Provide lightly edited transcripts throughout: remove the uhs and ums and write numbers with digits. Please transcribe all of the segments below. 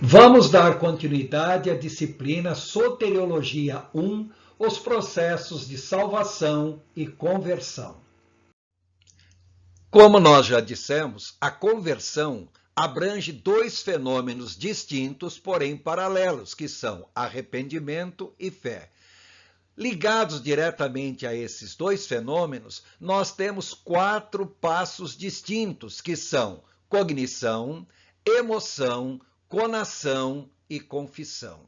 Vamos dar continuidade à disciplina Soteriologia 1, os processos de salvação e conversão. Como nós já dissemos, a conversão abrange dois fenômenos distintos, porém paralelos, que são arrependimento e fé. Ligados diretamente a esses dois fenômenos, nós temos 4 passos distintos, que são cognição, emoção, conação e confissão.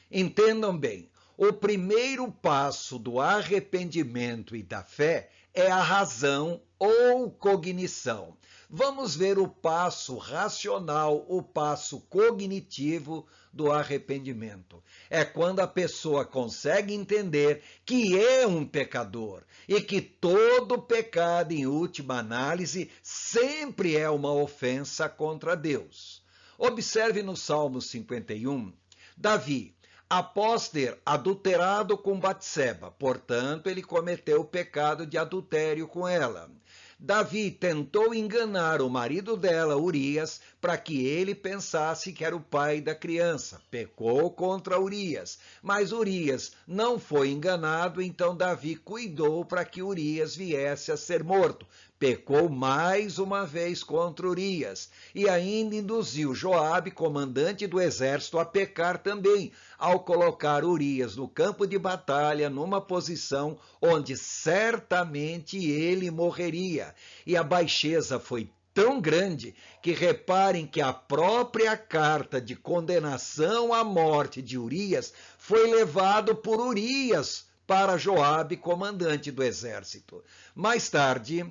Entendam bem, o primeiro passo do arrependimento e da fé é a razão ou cognição. Vamos ver o passo racional, o passo cognitivo do arrependimento. É quando a pessoa consegue entender que é um pecador e que todo pecado, em última análise, sempre é uma ofensa contra Deus. Observe no Salmo 51, Davi, após ter adulterado com Batseba, portanto, ele cometeu o pecado de adultério com ela. Davi tentou enganar o marido dela, Urias, para que ele pensasse que era o pai da criança. Pecou contra Urias, mas Urias não foi enganado, então Davi cuidou para que Urias viesse a ser morto. Pecou mais uma vez contra Urias e ainda induziu Joabe, comandante do exército, a pecar também, ao colocar Urias no campo de batalha, numa posição onde certamente ele morreria. E a baixeza foi tão grande que reparem que a própria carta de condenação à morte de Urias foi levado por Urias para Joabe, comandante do exército. Mais tarde,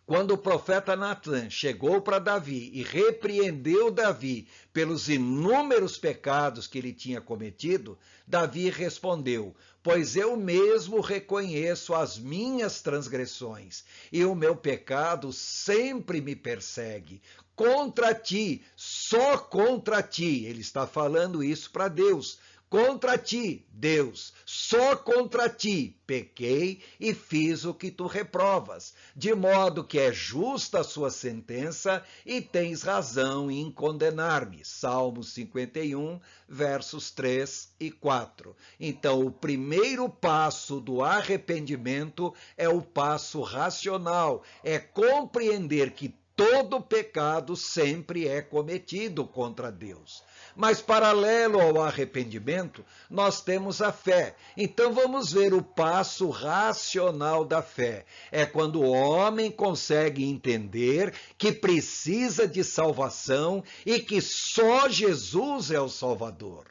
quando o profeta Natan chegou para Davi e repreendeu Davi pelos inúmeros pecados que ele tinha cometido, Davi respondeu: pois eu mesmo reconheço as minhas transgressões, e o meu pecado sempre me persegue. Contra ti, só contra ti, ele está falando isso para Deus. Contra ti, Deus, só contra ti pequei e fiz o que tu reprovas, de modo que é justa a sua sentença e tens razão em condenar-me. Salmo 51, versos 3 e 4. Então, o primeiro passo do arrependimento é o passo racional, é compreender que todo pecado sempre é cometido contra Deus. Mas, paralelo ao arrependimento, nós temos a fé. Então, vamos ver o passo racional da fé. É quando o homem consegue entender que precisa de salvação e que só Jesus é o Salvador.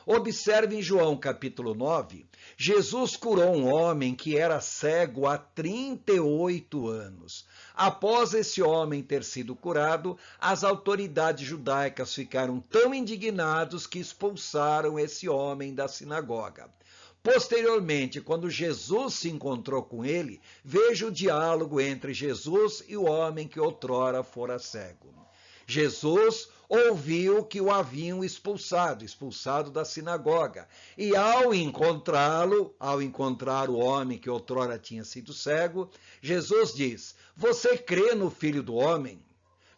Observe em João capítulo 9, Jesus curou um homem que era cego há 38 anos. Após esse homem ter sido curado, as autoridades judaicas ficaram tão indignados que expulsaram esse homem da sinagoga. Posteriormente, quando Jesus se encontrou com ele, veja o diálogo entre Jesus e o homem que outrora fora cego. Jesus ouviu que o haviam expulsado da sinagoga. E ao encontrar o homem que outrora tinha sido cego, Jesus diz: você crê no Filho do Homem?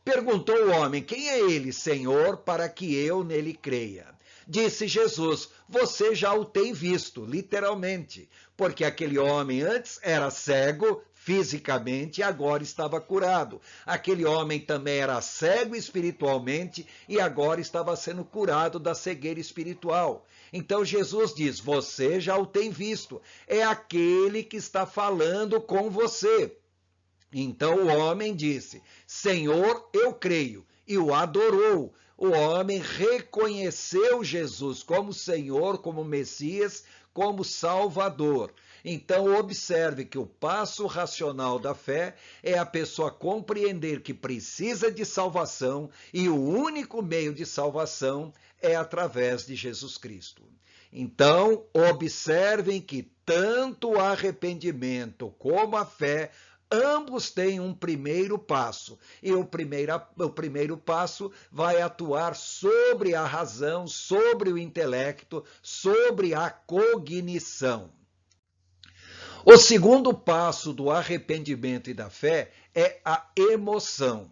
Perguntou o homem: quem é ele, Senhor, para que eu nele creia? Disse Jesus: você já o tem visto, literalmente, porque aquele homem antes era cego fisicamente e agora estava curado. Aquele homem também era cego espiritualmente e agora estava sendo curado da cegueira espiritual. Então Jesus diz: você já o tem visto, é aquele que está falando com você. Então o homem disse: Senhor, eu creio, e o adorou. O homem reconheceu Jesus como Senhor, como Messias, como Salvador. Então, observe que o passo racional da fé é a pessoa compreender que precisa de salvação e o único meio de salvação é através de Jesus Cristo. Então, observem que tanto o arrependimento como a fé ambos têm um primeiro passo, e o primeiro passo vai atuar sobre a razão, sobre o intelecto, sobre a cognição. O segundo passo do arrependimento e da fé é a emoção.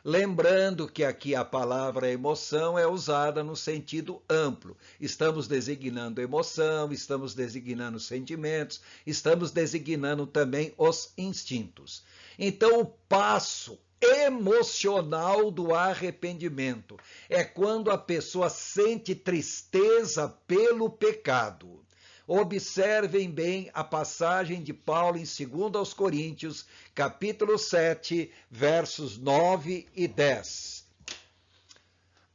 Lembrando que aqui a palavra emoção é usada no sentido amplo. Estamos designando emoção, estamos designando sentimentos, estamos designando também os instintos. Então, o passo emocional do arrependimento é quando a pessoa sente tristeza pelo pecado. Observem bem a passagem de Paulo em 2 aos Coríntios, capítulo 7, versos 9 e 10.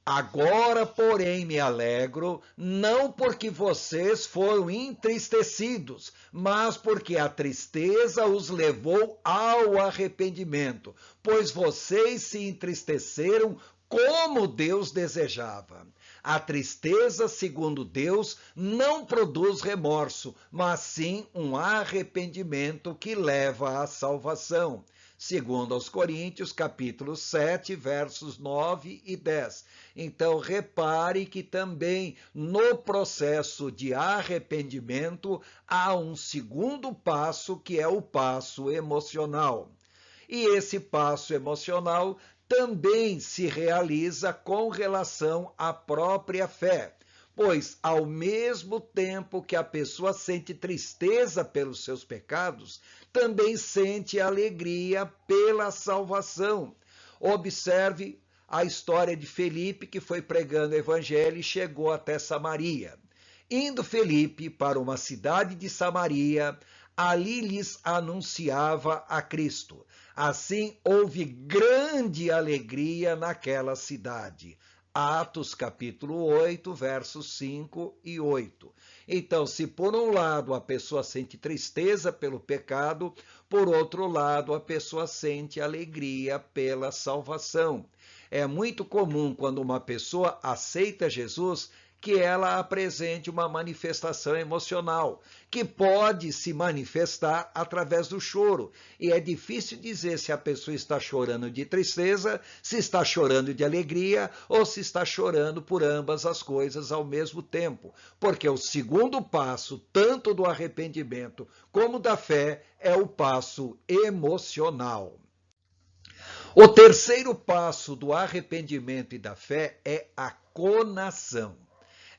Agora, porém, me alegro, não porque vocês foram entristecidos, mas porque a tristeza os levou ao arrependimento, pois vocês se entristeceram como Deus desejava. A tristeza, segundo Deus, não produz remorso, mas sim um arrependimento que leva à salvação. Segundo aos Coríntios, capítulo 7, versos 9 e 10. Então, repare que também no processo de arrependimento há um segundo passo, que é o passo emocional. E esse passo emocional também se realiza com relação à própria fé, pois ao mesmo tempo que a pessoa sente tristeza pelos seus pecados, também sente alegria pela salvação. Observe a história de Felipe, que foi pregando o evangelho e chegou até Samaria. Indo Felipe para uma cidade de Samaria, ali lhes anunciava a Cristo. Assim, houve grande alegria naquela cidade. Atos capítulo 8, versos 5 e 8. Então, se por um lado a pessoa sente tristeza pelo pecado, por outro lado a pessoa sente alegria pela salvação. É muito comum quando uma pessoa aceita Jesus que ela apresente uma manifestação emocional, que pode se manifestar através do choro. E é difícil dizer se a pessoa está chorando de tristeza, se está chorando de alegria ou se está chorando por ambas as coisas ao mesmo tempo. Porque o segundo passo, tanto do arrependimento como da fé, é o passo emocional. O terceiro passo do arrependimento e da fé é a conação.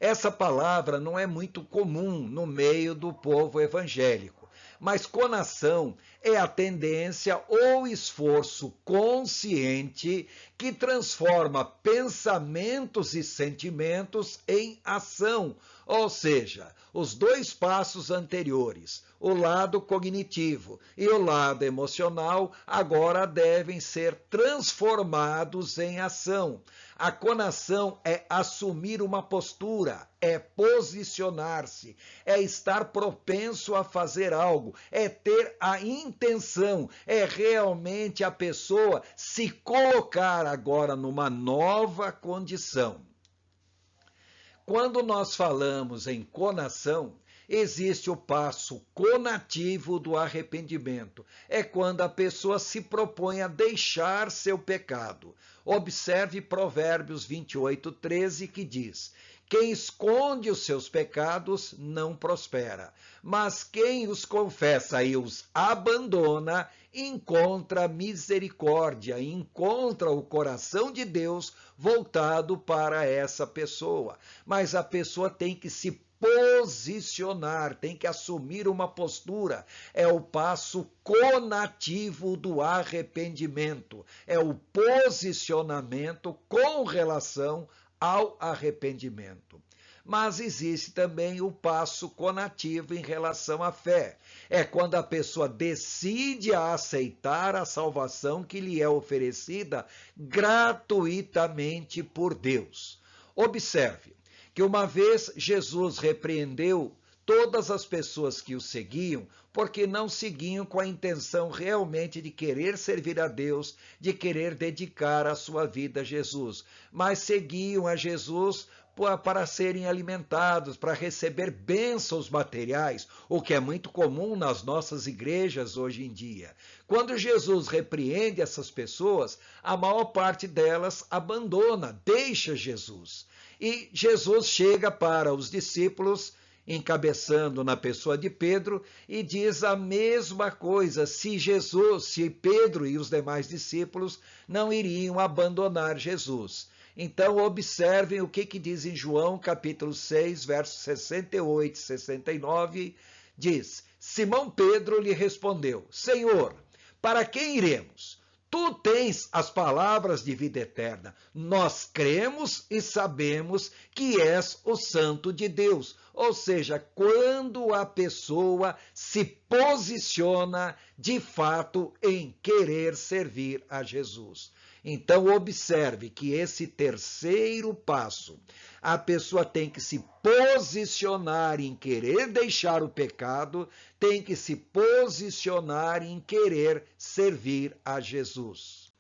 Essa palavra não é muito comum no meio do povo evangélico, mas conação é a tendência ou esforço consciente que transforma pensamentos e sentimentos em ação, ou seja, os dois passos anteriores, o lado cognitivo e o lado emocional, agora devem ser transformados em ação. A conação é assumir uma postura, é posicionar-se, é estar propenso a fazer algo, é ter a intenção, é realmente a pessoa se colocar agora numa nova condição. Quando nós falamos em conação, existe o passo conativo do arrependimento. É quando a pessoa se propõe a deixar seu pecado. Observe Provérbios 28, 13, que diz: quem esconde os seus pecados não prospera, mas quem os confessa e os abandona encontra misericórdia, encontra o coração de Deus voltado para essa pessoa. Mas a pessoa tem que se posicionar, tem que assumir uma postura. É o passo conativo do arrependimento. É o posicionamento com relação ao arrependimento. Mas existe também o passo conativo em relação à fé. É quando a pessoa decide aceitar a salvação que lhe é oferecida gratuitamente por Deus. Observe que uma vez Jesus repreendeu todas as pessoas que o seguiam, porque não seguiam com a intenção realmente de querer servir a Deus, de querer dedicar a sua vida a Jesus, mas seguiam a Jesus para serem alimentados, para receber bênçãos materiais, o que é muito comum nas nossas igrejas hoje em dia. Quando Jesus repreende essas pessoas, a maior parte delas abandona, deixa Jesus. E Jesus chega para os discípulos encabeçando na pessoa de Pedro, e diz a mesma coisa, se Pedro e os demais discípulos não iriam abandonar Jesus. Então, observem o que diz em João, capítulo 6, versos 68 e 69, diz: Simão Pedro lhe respondeu: Senhor, para quem iremos? Tu tens as palavras de vida eterna. Nós cremos e sabemos que és o Santo de Deus. Ou seja, quando a pessoa se posiciona de fato em querer servir a Jesus. Então, observe que esse terceiro passo, a pessoa tem que se posicionar em querer deixar o pecado, tem que se posicionar em querer servir a Jesus.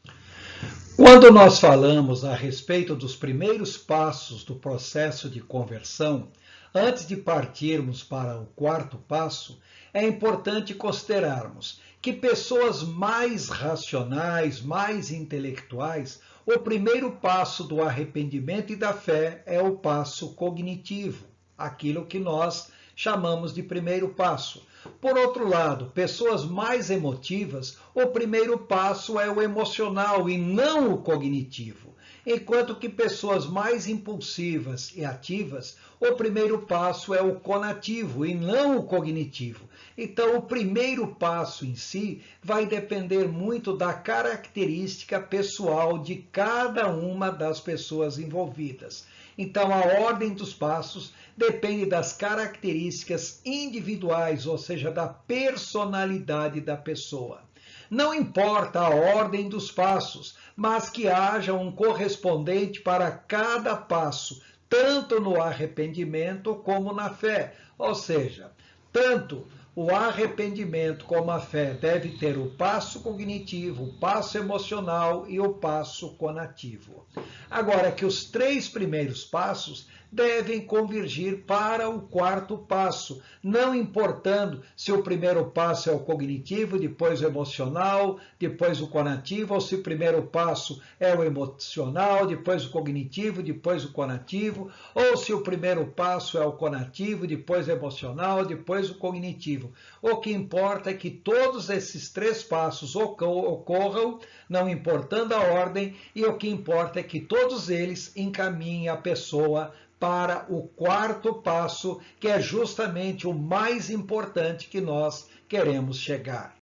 Quando nós falamos a respeito dos primeiros passos do processo de conversão, antes de partirmos para o quarto passo, é importante considerarmos que pessoas mais racionais, mais intelectuais, o primeiro passo do arrependimento e da fé é o passo cognitivo, aquilo que nós chamamos de primeiro passo. Por outro lado, pessoas mais emotivas, o primeiro passo é o emocional e não o cognitivo. Enquanto que pessoas mais impulsivas e ativas, o primeiro passo é o conativo e não o cognitivo. Então, o primeiro passo em si vai depender muito da característica pessoal de cada uma das pessoas envolvidas. Então, a ordem dos passos depende das características individuais, ou seja, da personalidade da pessoa. Não importa a ordem dos passos, mas que haja um correspondente para cada passo, tanto no arrependimento como na fé. Ou seja, tanto o arrependimento como a fé deve ter o passo cognitivo, o passo emocional e o passo conativo. Agora, que os três primeiros passos devem convergir para o quarto passo, não importando se o primeiro passo é o cognitivo, depois o emocional, depois o conativo, ou se o primeiro passo é o emocional, depois o cognitivo, depois o conativo, ou se o primeiro passo é o conativo, depois o emocional, depois o cognitivo. O que importa é que todos esses três passos ocorram, não importando a ordem, e o que importa é que todos eles encaminhem a pessoa para o quarto passo, que é justamente o mais importante que nós queremos chegar.